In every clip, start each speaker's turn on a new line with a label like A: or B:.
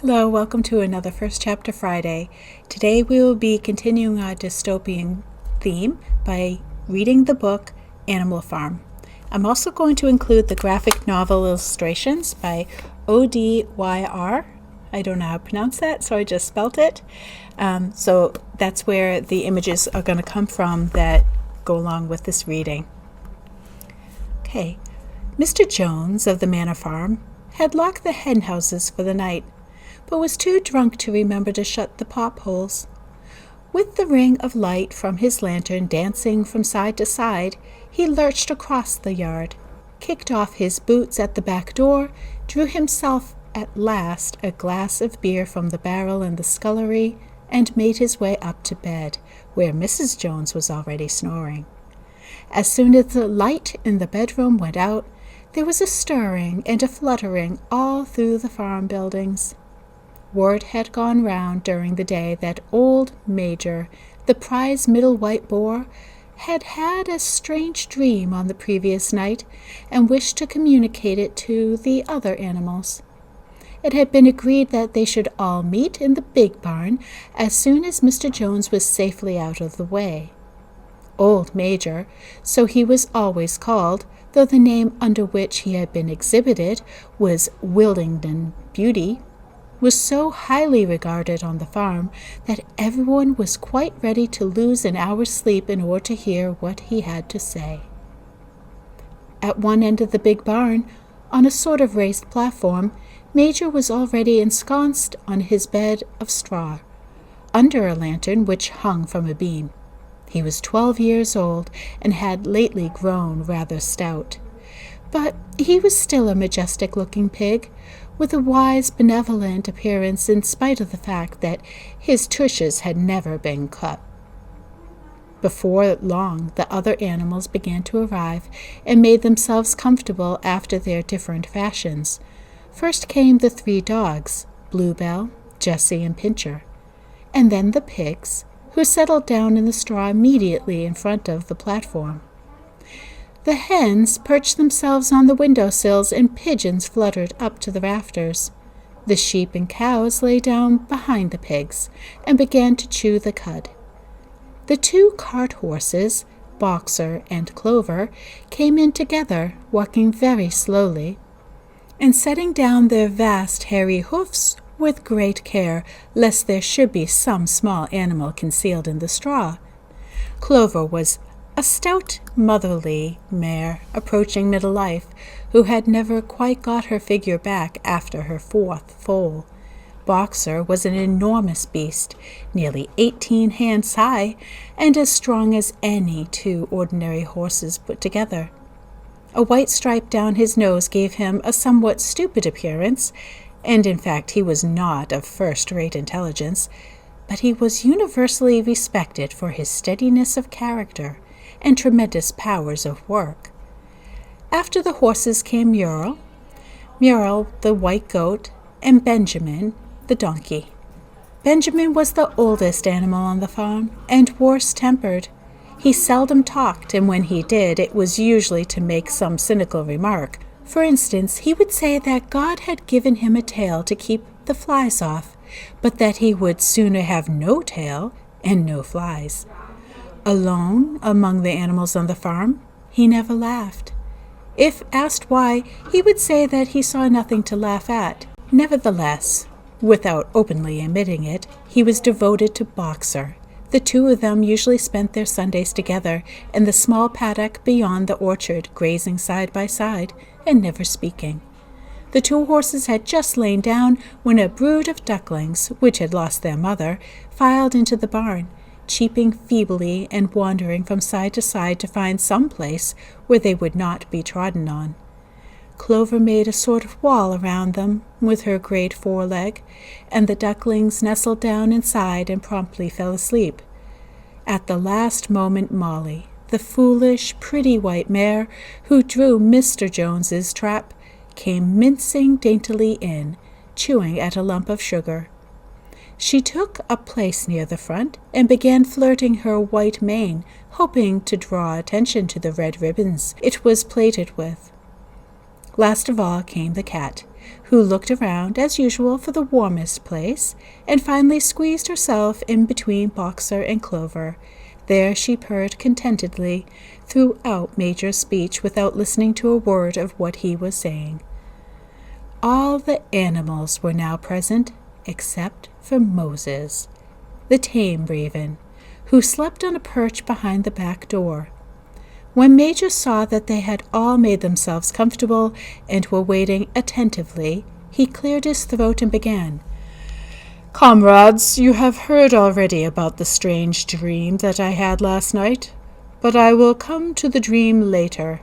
A: Hello, welcome to another First Chapter Friday. Today we will be continuing our dystopian theme by reading the book Animal Farm. I'm also going to include the graphic novel illustrations by Odyr. I don't know how to pronounce that, so I just spelt it. So that's where the images are going to come from that go along with this reading. Okay, Mr. Jones of the Manor Farm had locked the hen houses for the night, but was too drunk to remember to shut the pop holes. With the ring of light from his lantern dancing from side to side, he lurched across the yard, kicked off his boots at the back door, drew himself at last a glass of beer from the barrel in the scullery, and made his way up to bed, where Mrs. Jones was already snoring. As soon as the light in the bedroom went out, there was a stirring and a fluttering all through the farm buildings. Word had gone round during the day that old Major, the prize middle white boar, had had a strange dream on the previous night and wished to communicate it to the other animals. It had been agreed that they should all meet in the big barn as soon as Mr. Jones was safely out of the way. Old Major, so he was always called, though the name under which he had been exhibited was Wildington Beauty, was so highly regarded on the farm that everyone was quite ready to lose an hour's sleep in order to hear what he had to say. At one end of the big barn, on a sort of raised platform, Major was already ensconced on his bed of straw, under a lantern which hung from a beam. He was 12 years old and had lately grown rather stout, but he was still a majestic-looking pig, with a wise, benevolent appearance in spite of the fact that his tushes had never been cut. Before long, the other animals began to arrive and made themselves comfortable after their different fashions. First came the 3 dogs, Bluebell, Jessie, and Pincher, and then the pigs, who settled down in the straw immediately in front of the platform. The hens perched themselves on the window-sills, and pigeons fluttered up to the rafters. The sheep and cows lay down behind the pigs and began to chew the cud. The 2 cart horses, Boxer and Clover, came in together, walking very slowly, and setting down their vast hairy hoofs with great care, lest there should be some small animal concealed in the straw. Clover was a stout, motherly mare approaching middle life, who had never quite got her figure back after her 4th foal. Boxer was an enormous beast, nearly 18 hands high, and as strong as any 2 ordinary horses put together. A white stripe down his nose gave him a somewhat stupid appearance, and in fact he was not of first-rate intelligence, but he was universally respected for his steadiness of character and tremendous powers of work. After the horses came Muriel, the white goat, and Benjamin, the donkey. Benjamin was the oldest animal on the farm, and worst-tempered. He seldom talked, and when he did, it was usually to make some cynical remark. For instance, he would say that God had given him a tail to keep the flies off, but that he would sooner have no tail and no flies. Alone among the animals on the farm, he never laughed. If asked why, he would say that he saw nothing to laugh at. Nevertheless, without openly admitting it, he was devoted to Boxer. The 2 of them usually spent their Sundays together in the small paddock beyond the orchard, grazing side by side and never speaking. The 2 horses had just lain down when a brood of ducklings, which had lost their mother, filed into the barn, cheeping feebly and wandering from side to side to find some place where they would not be trodden on. Clover made a sort of wall around them with her great foreleg, and the ducklings nestled down inside and promptly fell asleep. At the last moment Molly, the foolish, pretty white mare who drew Mr. Jones's trap, came mincing daintily in, chewing at a lump of sugar. She took a place near the front and began flirting her white mane, hoping to draw attention to the red ribbons it was plaited with. Last of all came the cat, who looked around, as usual, for the warmest place, and finally squeezed herself in between Boxer and Clover. There she purred contentedly throughout Major's speech without listening to a word of what he was saying. All the animals were now present, except for Moses, the tame raven, who slept on a perch behind the back door. When Major saw that they had all made themselves comfortable and were waiting attentively, he cleared his throat and began. "Comrades, you have heard already about the strange dream that I had last night, but I will come to the dream later.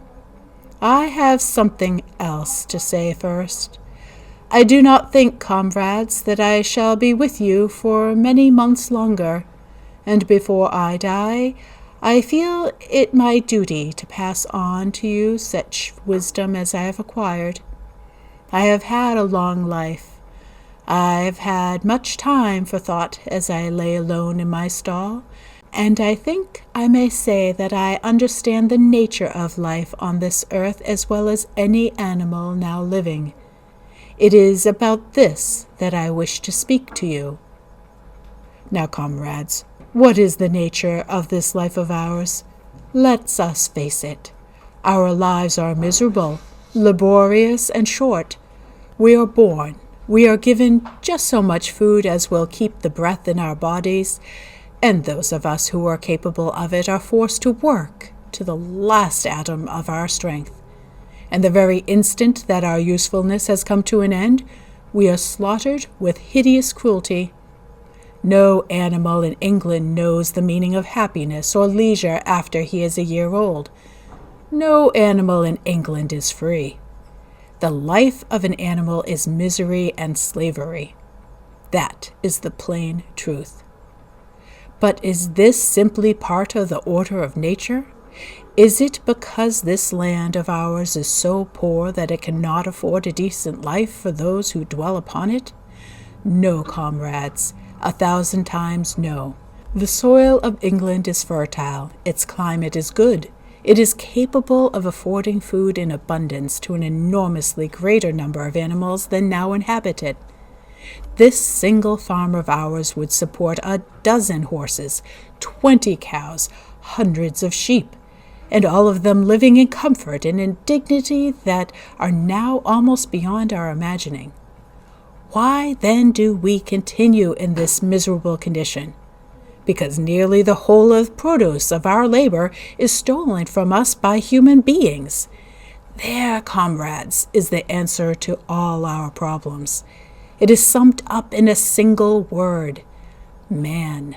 A: I have something else to say first. I do not think, comrades, that I shall be with you for many months longer, and before I die, I feel it my duty to pass on to you such wisdom as I have acquired. I have had a long life. I have had much time for thought as I lay alone in my stall, and I think I may say that I understand the nature of life on this earth as well as any animal now living. It is about this that I wish to speak to you. Now, comrades, what is the nature of this life of ours? Let us face it. Our lives are miserable, laborious, and short. We are born. We are given just so much food as will keep the breath in our bodies, and those of us who are capable of it are forced to work to the last atom of our strength. And the very instant that our usefulness has come to an end, we are slaughtered with hideous cruelty. No animal in England knows the meaning of happiness or leisure after he is a year old. No animal in England is free. The life of an animal is misery and slavery. That is the plain truth. But is this simply part of the order of nature? Is it because this land of ours is so poor that it cannot afford a decent life for those who dwell upon it? No, comrades. 1,000 times no. The soil of England is fertile. Its climate is good. It is capable of affording food in abundance to an enormously greater number of animals than now inhabit it. This single farm of ours would support 12 horses, 20 cows, hundreds of sheep, and all of them living in comfort and in dignity that are now almost beyond our imagining. Why then do we continue in this miserable condition? Because nearly the whole of produce of our labor is stolen from us by human beings. There, comrades, is the answer to all our problems. It is summed up in a single word: man.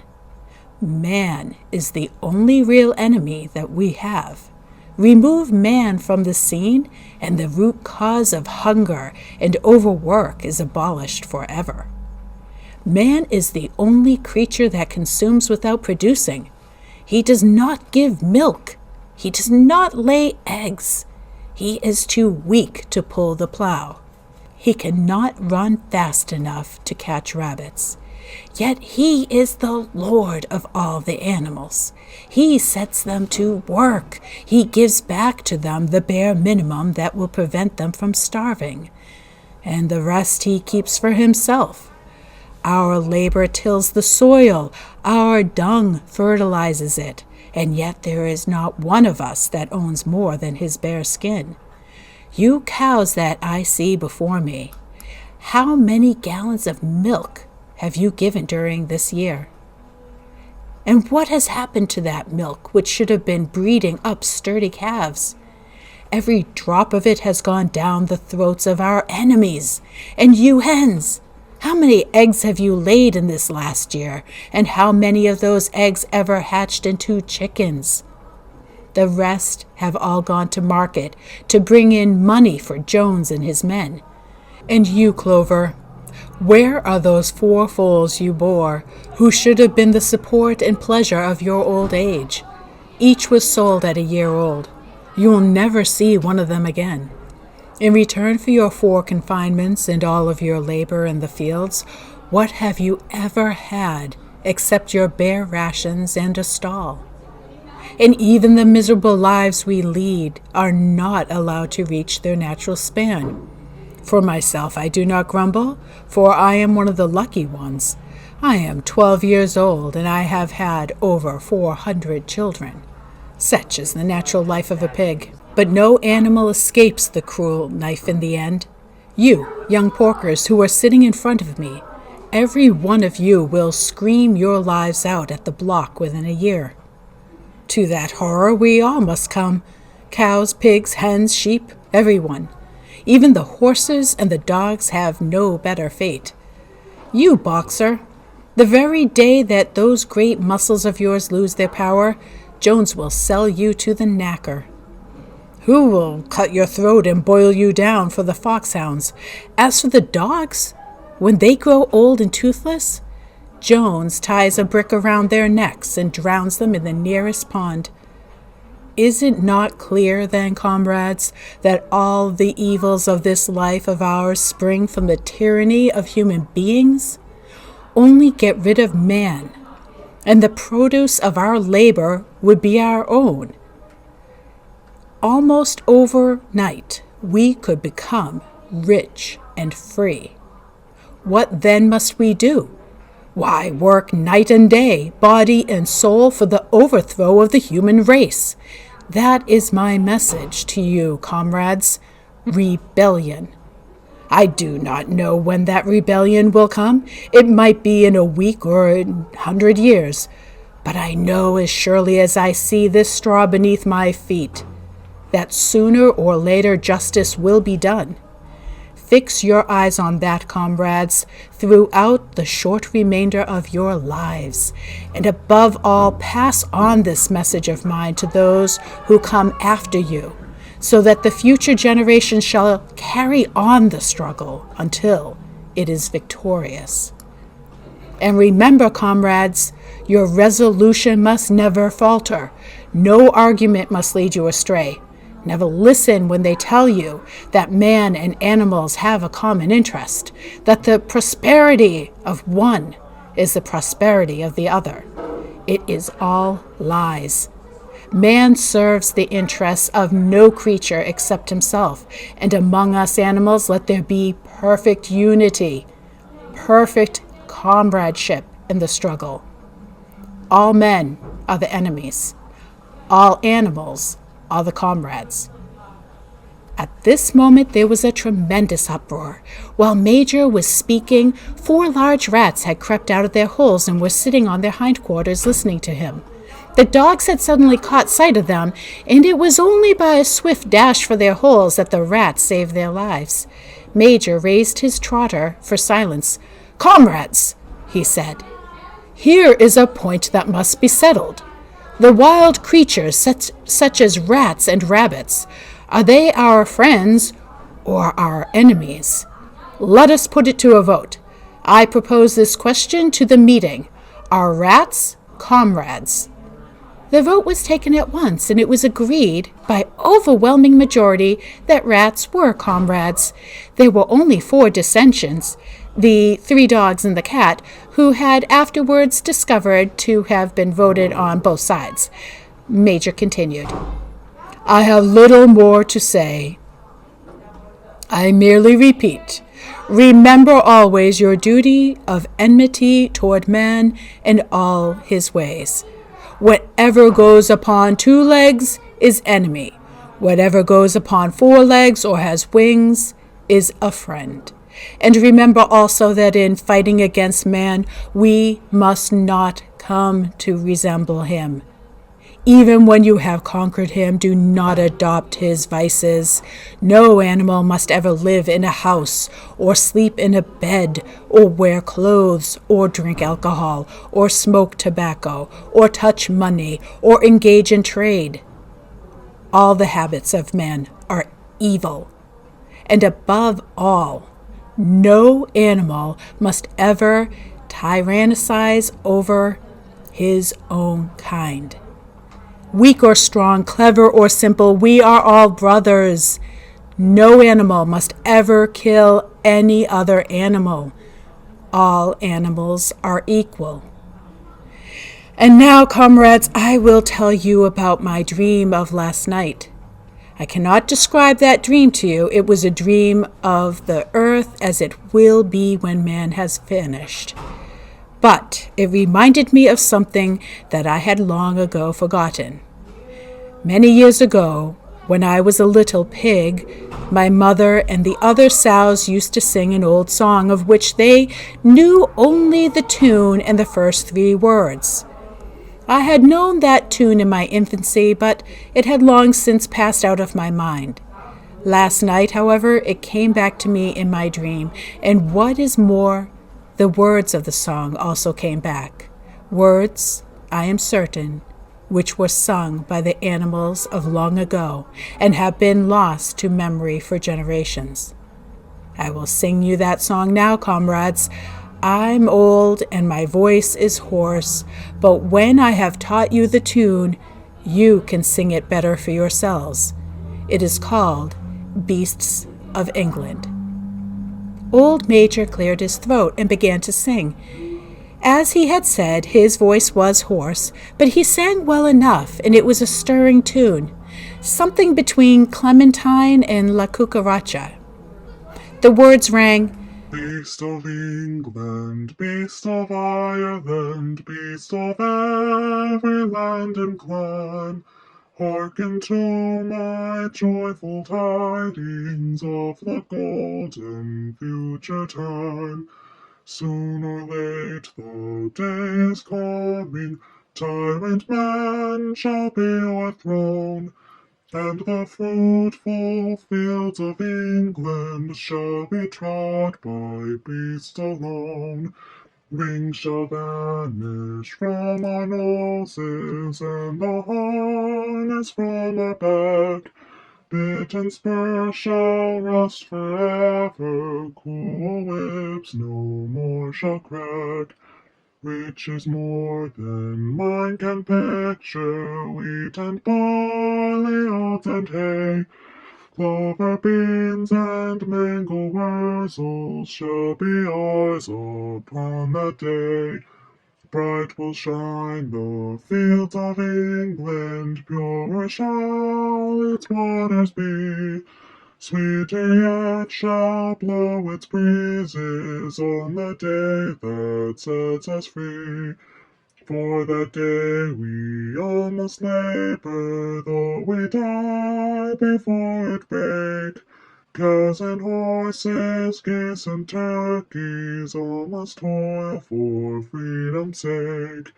A: Man is the only real enemy that we have. Remove man from the scene, and the root cause of hunger and overwork is abolished forever. Man is the only creature that consumes without producing. He does not give milk. He does not lay eggs. He is too weak to pull the plow. He cannot run fast enough to catch rabbits. Yet he is the Lord of all the animals. He sets them to work. He gives back to them the bare minimum that will prevent them from starving. And the rest he keeps for himself. Our labor tills the soil. Our dung fertilizes it. And yet there is not one of us that owns more than his bare skin. You cows that I see before me, how many gallons of milk have you given during this year? And what has happened to that milk, which should have been breeding up sturdy calves? Every drop of it has gone down the throats of our enemies. And you hens, how many eggs have you laid in this last year? And how many of those eggs ever hatched into chickens? The rest have all gone to market to bring in money for Jones and his men. And you, Clover, where are those 4 foals you bore, who should have been the support and pleasure of your old age? Each was sold at a year old. You will never see one of them again. In return for your 4 confinements and all of your labor in the fields, what have you ever had except your bare rations and a stall? And even the miserable lives we lead are not allowed to reach their natural span. For myself I do not grumble, for I am one of the lucky ones. I am 12 years old, and I have had over 400 children. Such is the natural life of a pig. But no animal escapes the cruel knife in the end. You, young porkers who are sitting in front of me, every one of you will scream your lives out at the block within a year. To that horror we all must come. Cows, pigs, hens, sheep, everyone. Even the horses and the dogs have no better fate. You, boxer, the very day that those great muscles of yours lose their power, Jones will sell you to the knacker, who will cut your throat and boil you down for the foxhounds. As for the dogs, when they grow old and toothless, Jones ties a brick around their necks and drowns them in the nearest pond. Is it not clear, then, comrades, that all the evils of this life of ours spring from the tyranny of human beings? Only get rid of man, and the produce of our labor would be our own. Almost overnight, we could become rich and free. What then must we do? Why, work night and day, body and soul, for the overthrow of the human race. That is my message to you, comrades. Rebellion. I do not know when that rebellion will come. It might be in a week or 100 years. But I know as surely as I see this straw beneath my feet, that sooner or later justice will be done. Fix your eyes on that, comrades, throughout the short remainder of your lives, and above all, pass on this message of mine to those who come after you, so that the future generation shall carry on the struggle until it is victorious. And remember, comrades, your resolution must never falter. No argument must lead you astray. Never listen when they tell you that man and animals have a common interest, that the prosperity of one is the prosperity of the other. It is all lies. Man serves the interests of no creature except himself, and among us animals let there be perfect unity, perfect comradeship in the struggle. All men are the enemies. All animals are the comrades. At this moment there was a tremendous uproar. While Major was speaking, 4 large rats had crept out of their holes and were sitting on their hindquarters listening to him. The dogs had suddenly caught sight of them, and it was only by a swift dash for their holes that the rats saved their lives. Major raised his trotter for silence. "Comrades," he said, "here is a point that must be settled. The wild creatures, such as rats and rabbits, are they our friends or our enemies? Let us put it to a vote. I propose this question to the meeting. Are rats comrades?" The vote was taken at once, and it was agreed by overwhelming majority that rats were comrades. There were only 4 dissensions. The 3 dogs and the cat, who had afterwards discovered to have been voted on both sides. Major continued, "I have little more to say. I merely repeat, remember always your duty of enmity toward man and all his ways. Whatever goes upon 2 legs is enemy. Whatever goes upon 4 legs or has wings is a friend. And remember also that in fighting against man, we must not come to resemble him. Even when you have conquered him, do not adopt his vices. No animal must ever live in a house, or sleep in a bed, or wear clothes, or drink alcohol, or smoke tobacco, or touch money, or engage in trade. All the habits of men are evil. And above all, no animal must ever tyrannize over his own kind. Weak or strong, clever or simple, we are all brothers. No animal must ever kill any other animal. All animals are equal. And now, comrades, I will tell you about my dream of last night. I cannot describe that dream to you. It was a dream of the earth as it will be when man has finished. But it reminded me of something that I had long ago forgotten. Many years ago, when I was a little pig, my mother and the other sows used to sing an old song of which they knew only the tune and the first 3 words. I had known that tune in my infancy, but it had long since passed out of my mind. Last night, however, it came back to me in my dream, and what is more, the words of the song also came back. Words, I am certain, which were sung by the animals of long ago and have been lost to memory for generations. I will sing you that song now, comrades. I'm old and my voice is hoarse, but when I have taught you the tune, you can sing it better for yourselves. It is called Beasts of England. Old Major cleared his throat and began to sing. As he had said, his voice was hoarse, but he sang well enough, and it was a stirring tune, something between Clementine and La Cucaracha. The words rang,
B: Beast of England, beast of Ireland, beast of every land and clime, hearken to my joyful tidings of the golden future time. Soon or late the day is coming, tyrant man shall be o'erthrown, and the fruitful fields of England shall be trod by beasts alone. Rings shall vanish from our noses, and the harness from our back. Bit and spur shall rust forever, cool whips no more shall crack. Riches more than mine can picture, wheat and barley, oats and hay, clover, beans, and mango wurzels shall be ours upon that day. Bright will shine the fields of England, purer shall its waters be. Sweeter yet shall blow its breezes on the day that sets us free. For that day we all must labor, though we die before it break. Cows and horses, geese and turkeys, all must toil for freedom's sake.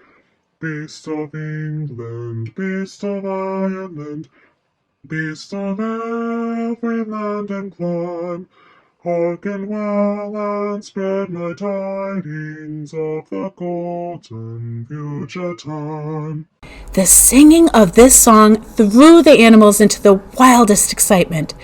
B: Beast of England, beast of Ireland, beast of every land and clime, hearken well and spread my tidings of the golden future time.
A: The singing of this song threw the animals into the wildest excitement.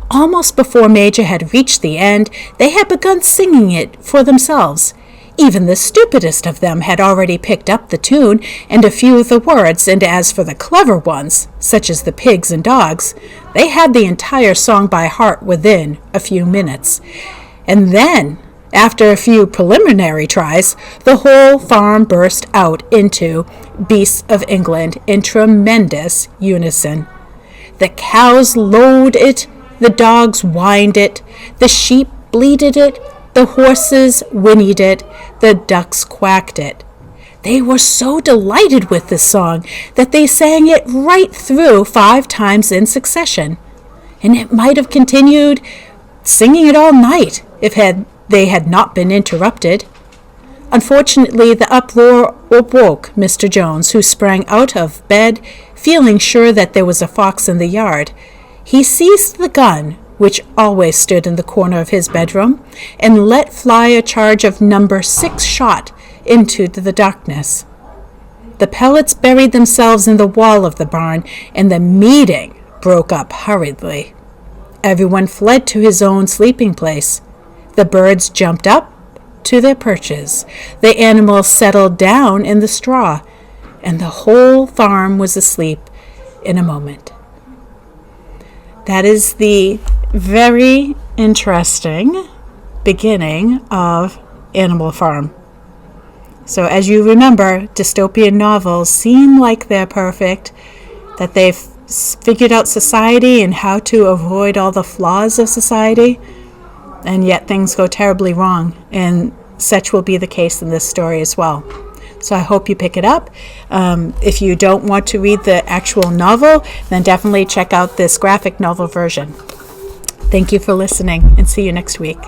A: Almost before Major had reached the end, they had begun singing it for themselves. Even the stupidest of them had already picked up the tune and a few of the words, and as for the clever ones, such as the pigs and dogs, they had the entire song by heart within a few minutes. And then, after a few preliminary tries, the whole farm burst out into Beasts of England in tremendous unison. The cows lowed it, the dogs whined it, the sheep bleated it, the horses whinnied it, the ducks quacked it. They were so delighted with this song that they sang it right through 5 times in succession, and it might have continued singing it all night if they had not been interrupted. Unfortunately, the uproar awoke Mr. Jones, who sprang out of bed, feeling sure that there was a fox in the yard. He seized the gun, which always stood in the corner of his bedroom, and let fly a charge of number 6 shot into the darkness. The pellets buried themselves in the wall of the barn, and the meeting broke up hurriedly. Everyone fled to his own sleeping place. The birds jumped up to their perches. The animals settled down in the straw, and the whole farm was asleep in a moment. That is the very interesting beginning of Animal Farm. So as you remember, dystopian novels seem like they're perfect, that they've figured out society and how to avoid all the flaws of society, and yet things go terribly wrong. And such will be the case in this story as well. So I hope you pick it up. If you don't want to read the actual novel, then definitely check out this graphic novel version. Thank you for listening, and see you next week.